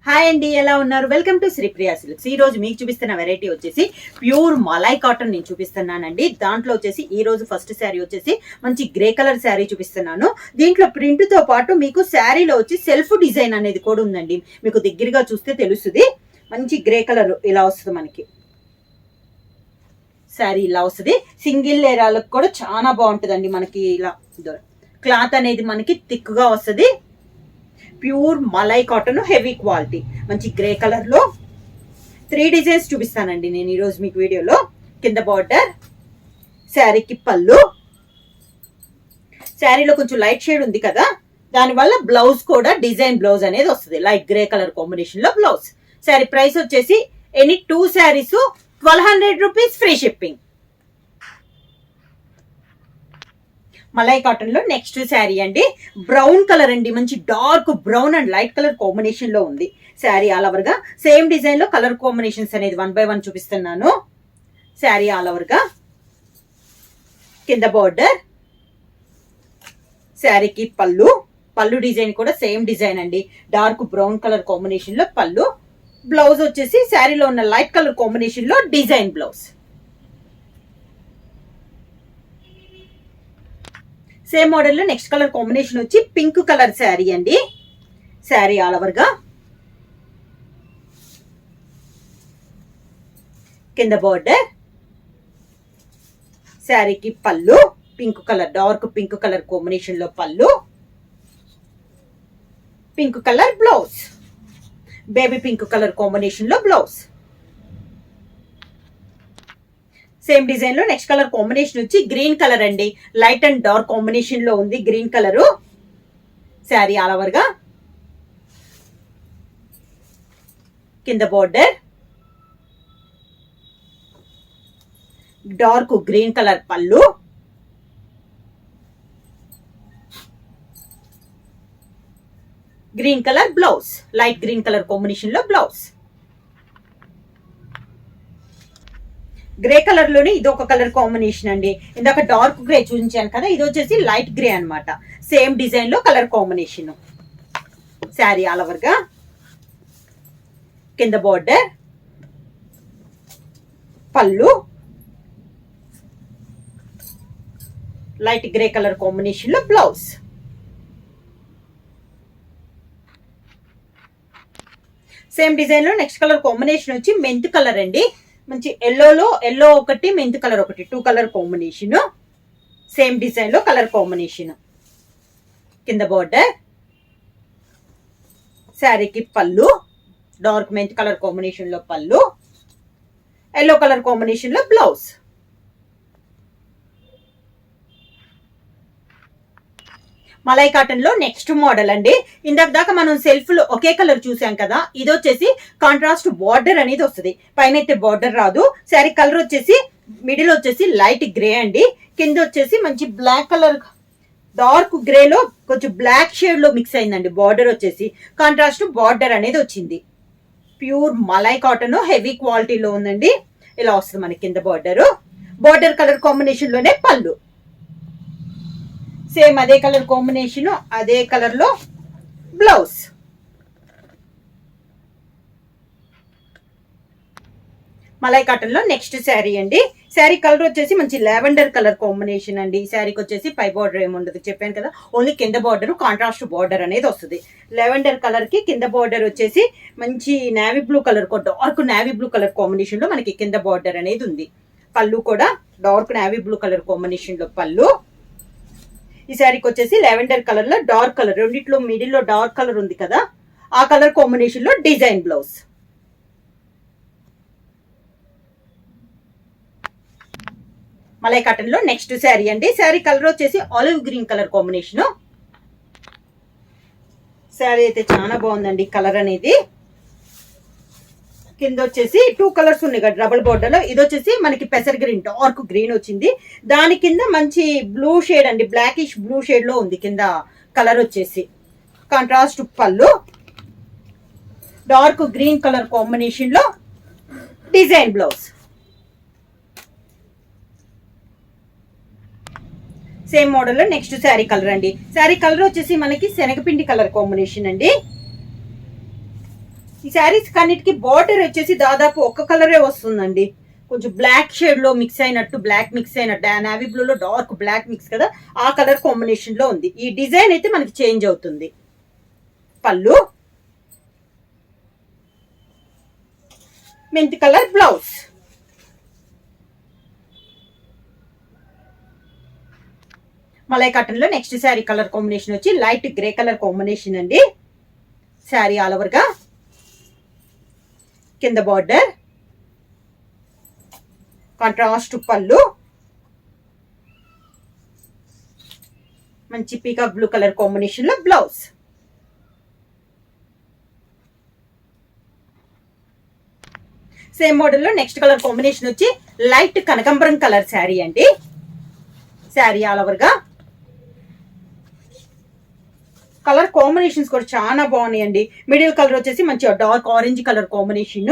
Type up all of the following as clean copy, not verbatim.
Hi అండి, ఎలా ఉన్నారు? Welcome to Sripriya silks. ఈ రోజు మీకు చూపిస్తున్న వెరైటీ వచ్చేసి ప్యూర్ మలై కాటన్ నేను చూపిస్తున్నానండి. దాంట్లో వచ్చేసి ఈ రోజు ఫస్ట్ శారీ వచ్చేసి మంచి గ్రే కలర్ శారీ చూపిస్తున్నాను. దీంట్లో ప్రింట్ తో పాటు మీకు శారీలో వచ్చి సెల్ఫ్ డిజైన్ అనేది కూడా ఉందండి. మీకు దగ్గరగా చూస్తే తెలుస్తుంది. మంచి గ్రే కలర్ ఇలా వస్తుంది మనకి. శారీ ఇలా వస్తుంది. సింగిల్ లేరాలకు కూడా చాలా బాగుంటుందండి. మనకి ఇలా క్లాత్ అనేది మనకి థిక్ గా వస్తుంది. Pure malai cotton, heavy quality, మంచి గ్రే కలర్ లో 3 డిజైన్స్ చూపిస్తానండి నేను ఈరోజు మీకు వీడియోలో. కింద బార్డర్, శారీకి పళ్ళు, శారీలో కొంచెం లైట్ షేడ్ ఉంది కదా, దానివల్ల బ్లౌజ్ కూడా డిజైన్ బ్లౌజ్ అనేది వస్తుంది. లైట్ గ్రే కలర్ కాంబినేషన్ లో బ్లౌజ్. శారీ ప్రైస్ వచ్చేసి any 2 saris 1200 rupees, free shipping. Malai cotton లో నెక్స్ట్ శారీ అండి, బ్రౌన్ కలర్ అండి. మంచి dark brown and light colour combination లో ఉంది శారీ. ఆల్ ఓవర్ గా సేమ్ డిజైన్ లో కలర్ కాంబినేషన్స్ అనేది 1 by 1 చూపిస్తున్నాను. శారీ ఆల్ ఓవర్ గా కింద బార్డర్, శారీకి పళ్ళు, పళ్ళు డిజైన్ కూడా సేమ్ డిజైన్ అండి. డార్క్ బ్రౌన్ కలర్ కాంబినేషన్ లో పళ్ళు. బ్లౌజ్ వచ్చేసి శారీలో ఉన్న లైట్ కలర్ కాంబినేషన్ లో డిజైన్ బ్లౌజ్. సేమ్ మోడల్ లో నెక్స్ట్ కలర్ కాంబినేషన్ వచ్చి పింక్ కలర్ శారీ అండి. శారీ ఆల్ ఓవర్ గా కింద బార్డర్, శారీకి పళ్ళు, pink colour, dark pink colour combination లో పళ్ళు, pink colour blouse, baby pink colour combination లో బ్లౌజ్. సేమ్ డిజైన్ లో నెక్స్ట్ కలర్ కాంబినేషన్ వచ్చి గ్రీన్ కలర్ అండి. లైట్ అండ్ డార్క్ కాంబినేషన్ లో ఉంది green colour. Sari all over గా కింద బార్డర్, డార్క్ గ్రీన్ కలర్ పళ్ళు, green colour blouse, light green colour combination లో బ్లౌజ్. గ్రే కలర్ లోనే ఇది ఒక కలర్ కాంబినేషన్ అండి. ఇందాక డార్క్ గ్రే చూపించాను కదా, ఇది వచ్చేసి లైట్ గ్రే అన్నమాట. సేమ్ డిజైన్ లో colour combination. Sari all over గా కింద బార్డర్, పళ్ళు, లైట్ గ్రే కలర్ కాంబినేషన్ లో బ్లౌజ్. సేమ్ డిజైన్ లో నెక్స్ట్ కలర్ కాంబినేషన్ వచ్చి మెంత్ కలర్ అండి. మంచి ఎల్లోలో ఎల్లో ఒకటి, మెంత్ కలర్ ఒకటి, 2 కలర్ కాంబినేషన్. సేమ్ డిజైన్ లో కలర్ కాంబినేషన్. కింద బార్డర్, శారీకి పళ్ళు, డార్క్ మెంత్ కలర్ కాంబినేషన్ లో పళ్ళు, ఎల్లో కలర్ కాంబినేషన్ లో బ్లౌజ్. మలై కాటన్ లో నెక్స్ట్ మోడల్ అండి. ఇందాక దాకా మనం సెల్ఫ్ లో ఒకే కలర్ చూసాం కదా, ఇది వచ్చేసి కాంట్రాస్ట్ బార్డర్ అనేది వస్తుంది. పైన అయితే బార్డర్ రాదు. శారీ కలర్ వచ్చేసి మిడిల్ వచ్చేసి లైట్ గ్రే అండి. కింద వచ్చేసి మంచి బ్లాక్ కలర్, డార్క్ గ్రే లో కొంచెం బ్లాక్ షేడ్ లో మిక్స్ అయిందండి. బార్డర్ వచ్చేసి కాంట్రాస్ట్ బార్డర్ అనేది వచ్చింది. ప్యూర్ మలై కాటన్, హెవీ క్వాలిటీలో ఉందండి. ఇలా వస్తుంది మనకి కింద బార్డర్. బార్డర్ కలర్ కాంబినేషన్ లోనే పళ్ళు. సేమ్ అదే కలర్ కాంబినేషన్, అదే కలర్ లో బ్లౌజ్. మలై కాటన్ లో నెక్స్ట్ శారీ అండి. శారీ కలర్ వచ్చేసి మంచి లావెండర్ కలర్ కాంబినేషన్ అండి. శారీకి వచ్చేసి పై బార్డర్ ఏముండదు, చెప్పాను కదా, ఓన్లీ కింద బార్డర్, కాంట్రాస్ట్ బార్డర్ అనేది వస్తుంది. లావెండర్ కలర్ కి కింద బార్డర్ వచ్చేసి మంచి navy blue colour, dark navy blue colour combination లో మనకి కింద బార్డర్ అనేది ఉంది. పళ్ళు కూడా dark navy blue colour combination లో పళ్ళు. ఈ శారీకి వచ్చేసి లావెండర్ కలర్ లో డార్క్ కలర్, రెండిట్లో మిడిల్ లో డార్క్ కలర్ ఉంది కదా, ఆ కలర్ కాంబినేషన్ లో డిజైన్ బ్లౌజ్. మలై కాటన్ లో నెక్స్ట్ శారీ అండి. శారీ కలర్ వచ్చేసి olive green colour combination. Sari అయితే చాలా బాగుందండి కలర్ అనేది. కింద వచ్చేసి 2 కలర్స్ ఉన్నాయి కదా డబుల్ బోర్డర్ లో. ఇది వచ్చేసి మనకి పెసర్ గ్రీన్, డార్క్ గ్రీన్ వచ్చింది. దాని కింద మంచి బ్లూ షేడ్ అండి, బ్లాకిష్ బ్లూ షేడ్ లో ఉంది కింద కలర్ వచ్చేసి. కాంట్రాస్ట్ పళ్ళు, డార్క్ గ్రీన్ కలర్ కాంబినేషన్ లో డిజైన్ బ్లౌజ్. సేమ్ మోడల్ లో నెక్స్ట్ శారీ కలర్ అండి. శారీ కలర్ వచ్చేసి మనకి శనగపిండి కలర్ కాంబినేషన్ అండి. ఈ శారీస్ కన్నిటికి బార్డర్ వచ్చేసి దాదాపు ఒక్క కలరే వస్తుందండి. కొంచెం బ్లాక్ షేడ్ లో మిక్స్ అయినట్టు, బ్లాక్ మిక్స్ అయినట్టు, నావీ బ్లూ లో డార్క్ బ్లాక్ మిక్స్ కదా, ఆ కలర్ కాంబినేషన్ లో ఉంది. ఈ డిజైన్ అయితే మనకి చేంజ్ అవుతుంది. పళ్ళు, మెంతి కలర్ బ్లౌజ్. మలై కాటన్ లో నెక్స్ట్ శారీ కలర్ కాంబినేషన్ వచ్చి లైట్ గ్రే కలర్ కాంబినేషన్ అండి. శారీ ఆల్ ఓవర్ గా కింద బార్డర్, కాంట్రాస్ట్ పళ్ళు, మంచి పీకాక్ బ్లూ కలర్ కాంబినేషన్ లో బ్లౌజ్. సేమ్ మోడల్ లో నెక్స్ట్ కలర్ కాంబినేషన్ వచ్చి లైట్ కనకంబరం కలర్ శారీ అండి. శారీ ఆల్ ఓవర్ గా కలర్ కాంబినేషన్స్ కూడా చాలా బాగున్నాయండి. మిడిల్ కలర్ వచ్చేసి మంచి డార్క్ ఆరెంజ్ కలర్ కాంబినేషన్,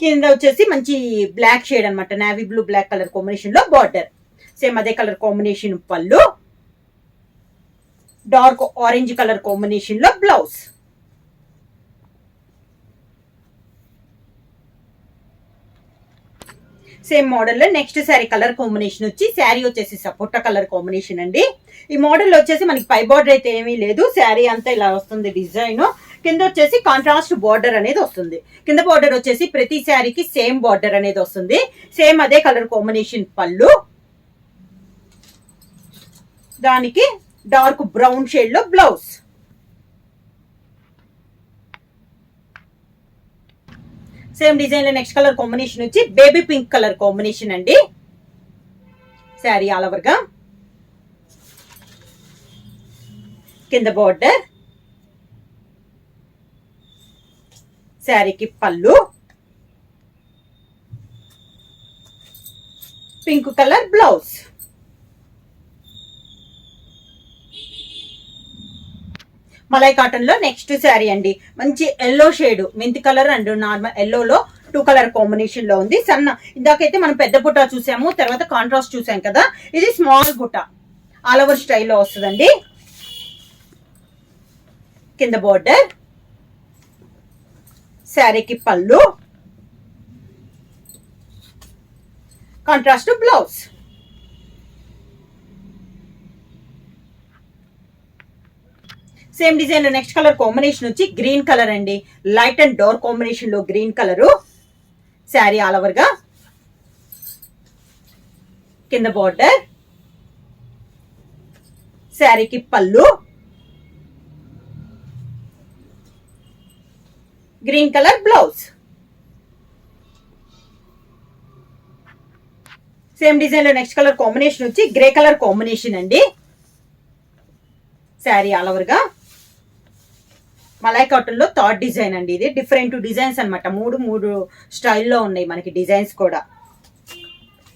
కింద వచ్చేసి మంచి బ్లాక్ షేడ్ అనమాట, navy blue black colour combination లో బార్డర్. సేమ్ అదే కలర్ కాంబినేషన్ పళ్ళు, డార్క్ ఆరెంజ్ కలర్ కాంబినేషన్ లో బ్లౌజ్. సేమ్ మోడల్ లో నెక్స్ట్ శారీ కలర్ కాంబినేషన్ వచ్చి శారీ వచ్చేసి సపోటా కలర్ కాంబినేషన్ అండి. ఈ మోడల్ వచ్చేసి మనకి పై బార్డర్ అయితే ఏమీ లేదు, శారీ అంతా ఇలా వస్తుంది డిజైన్. కింద వచ్చేసి కాంట్రాస్ట్ బార్డర్ అనేది వస్తుంది. కింద బార్డర్ వచ్చేసి ప్రతి శారీకి సేమ్ బార్డర్ అనేది వస్తుంది. సేమ్ అదే కలర్ కాంబినేషన్ పళ్ళు, దానికి డార్క్ బ్రౌన్ షేడ్ లో బ్లౌజ్. సేమ్ డిజైన్ లో నెక్స్ట్ కలర్ కాంబినేషన్ వచ్చి బేబీ పింక్ కలర్ కాంబినేషన్ అండి. శారీ ఆల్ ఓవర్ గా కింద బార్డర్, శారీకి పళ్ళు, pink colour blouse. Malai cotton లో నెక్స్ట్ శారీ అండి. మంచి ఎల్లో షేడ్, మెంతి కలర్ అండ్ నార్మల్ ఎల్లోలో 2 కలర్ కాంబినేషన్ లో ఉంది. సన్న ఇందాకైతే మనం పెద్ద బుట్ట చూసాము, తర్వాత కాంట్రాస్ట్ చూసాం కదా, ఇది స్మాల్ బుట్ట ఆల్ ఓవర్ స్టైల్లో వస్తుందండి. కింద బార్డర్, శారీకి పళ్ళు, కాంట్రాస్ట్ బ్లౌజ్. సేమ్ డిజైన్ లో నెక్స్ట్ కలర్ కాంబినేషన్ వచ్చి గ్రీన్ కలర్ అండి. లైట్ అండ్ డార్క్ కాంబినేషన్ లో green colour. Sari all over గా కింద బార్డర్, శారీకి పళ్ళు, green colour blouse. Same design లో నెక్స్ట్ కలర్ కాంబినేషన్ వచ్చి గ్రే కలర్ కాంబినేషన్ అండి. శారీ ఆల్ ఓవర్ గా మలై కాటన్ లో థర్డ్ డిజైన్ అండి. ఇది డిఫరెంట్ డిజైన్స్ అనమాట, మూడు స్టైల్లో ఉన్నాయి మనకి డిజైన్స్ కూడా.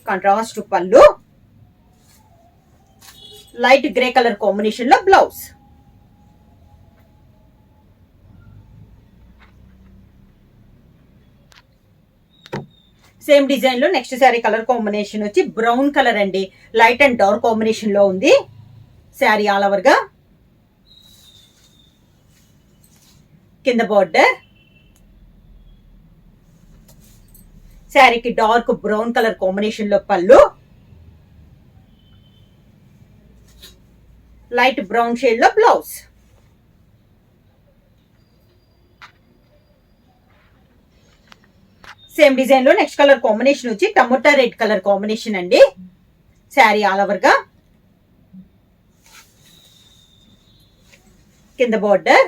కాంట్రాస్ట్ పళ్ళు, లైట్ గ్రే కలర్ కాంబినేషన్ లో బ్లౌజ్. సేమ్ డిజైన్ లో నెక్స్ట్ శారీ కలర్ కాంబినేషన్ వచ్చి బ్రౌన్ కలర్ అండి. లైట్ అండ్ డార్క్ కాంబినేషన్ లో ఉంది. శారీ ఆల్ ఓవర్ గా కింద బార్డర్, శారీకి డార్క్ బ్రౌన్ కలర్ కాంబినేషన్ లో పళ్ళు, లైట్ బ్రౌన్ షేడ్ లో బ్లౌజ్. సేమ్ డిజైన్ లో నెక్స్ట్ కలర్ కాంబినేషన్ వచ్చి టమోటా రెడ్ కలర్ కాంబినేషన్ అండి. శారీ ఆల్ ఓవర్ గా కింద బార్డర్,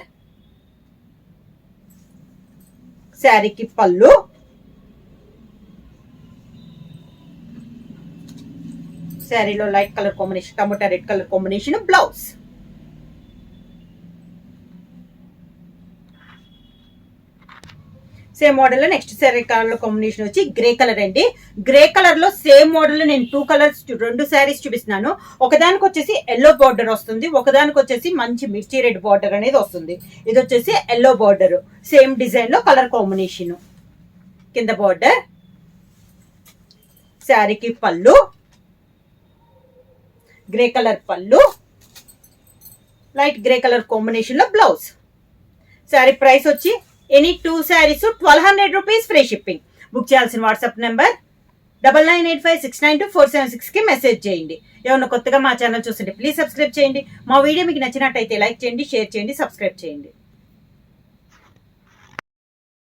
శారీకి పళ్ళు, శారీలో light colour combination tomato red colour combination blouse. Same model లో నెక్స్ట్ శారీ కలర్ కాంబినేషన్ వచ్చి గ్రే కలర్ అండి. గ్రే కలర్ లో సేమ్ మోడల్ లో నేను 2 కలర్స్ 2 శారీస్ చూపిస్తున్నాను. ఒకదానికి వచ్చేసి ఎల్లో బార్డర్ వస్తుంది, ఒకదానికి వచ్చేసి మంచి మిర్చి రెడ్ బార్డర్ అనేది వస్తుంది. ఇది వచ్చేసి ఎల్లో బార్డర్, సేమ్ డిజైన్ లో కలర్ కాంబినేషన్. కింద బార్డర్, శారీకి పళ్ళు, గ్రే కలర్ పళ్ళు, లైట్ గ్రే కలర్ కాంబినేషన్ లో బ్లౌజ్. శారీ ప్రైస్ వచ్చి any 2 saris 1200 rupees free shipping. Book చేయాల్సిన వాట్సాప్ నెంబర్ 9985692476 కి మెసేజ్ చేయండి. ఏమన్నా కొత్తగా మా ఛానల్ చూస్తుంటే ప్లీజ్ సబ్స్క్రైబ్ చేయండి. మా వీడియో మీకు నచ్చినట్టయితే లైక్ చేయండి, షేర్ చేయండి, సబ్స్క్రైబ్ చేయండి.